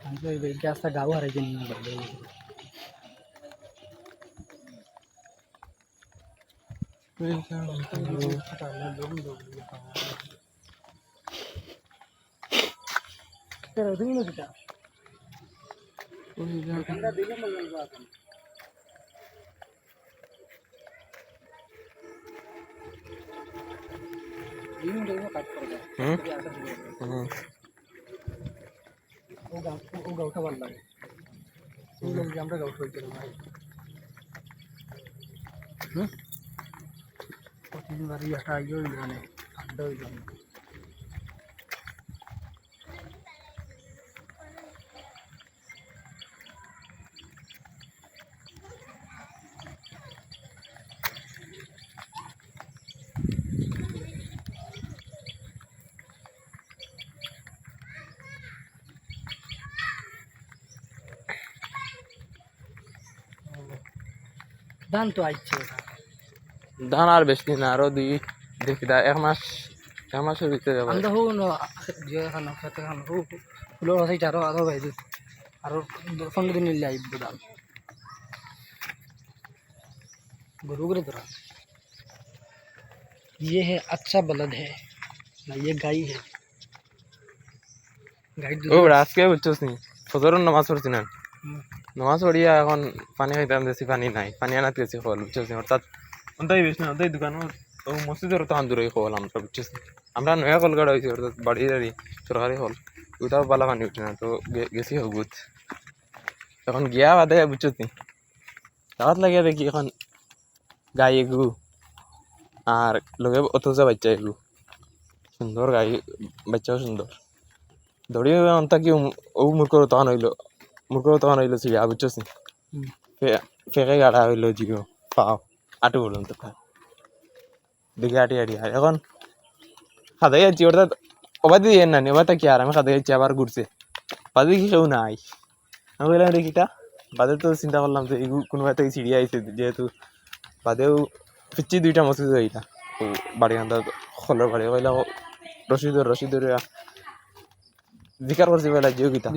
আমি গাছটা গাও হারাইছে নিয়ে বলবে ও গাউটা ভালো লাগে আমরা গাউট হয়েছিলাম ভাই প্রতিদিনবার একটা ইয়ে হইল মানে আড্ডা হইল ধান তো আইছে ধান আর বেশি না আরো দুই দেখি এক মাসের ভিতরে যাবো আমরা হো যে খানা খেতে খানা হো ফুলের কথাই আরো বাইরে আরো 15 दिन নিলে আইব ধান गरु करे तरह ये है अच्छा बलद है ना ये गाय है गाय ও আজকে বুঝছস নি ফজরের নামাজ পড়ছি না নামাজ পড়িয়া এখন পানি খাইতাম দেখছি পানি নাই পানি আনাতে গেছি ফল বুঝছস নি অর্থাৎ ওটাই বেশ না ওটাই দোকান ও মসজিদের তো আন্দুরে ফল আমরা বুঝছস নি আমরা নয়া কলকাতা হয়েছি অর্থাৎ বাড়ির সরকারি হল ওটাও বালা পানি উঠে না তো গেছি হগুত এখন গিয়া বাদে বুঝছস নি দাওয়াত লাগিয়া দেখি এখন গাই এগু আর লগে অথচ বাচ্চা এগু সুন্দর গাই বাচ্চাও সুন্দর দৌড়িয়ে অন্তা কি ও মূর্খ তখন হইলো সিগা বুঝছস নি ফেঁকে গাড়া হইলো জিও পাও আটু বলুন তো দেখি আটি এখন খাদাই যাচ্ছি অর্থাৎ অবাধি দিয়ে না এবার কি আর আমি খাদাই যাচ্ছি আবার ঘুরছে বাদে কি কেউ নাই আমি বললাম রে কিটা বাদে তো চিন্তা করলাম যে কোনো থেকে ছিড়িয়ে আইছে যেহেতু বাদেও পিচ্ছি দুইটা মসজিদ এইটা বাড়ি আন্দা খোলার বাড়ি কইলা রশিদ জিকার করছি বেলা জিও কিতা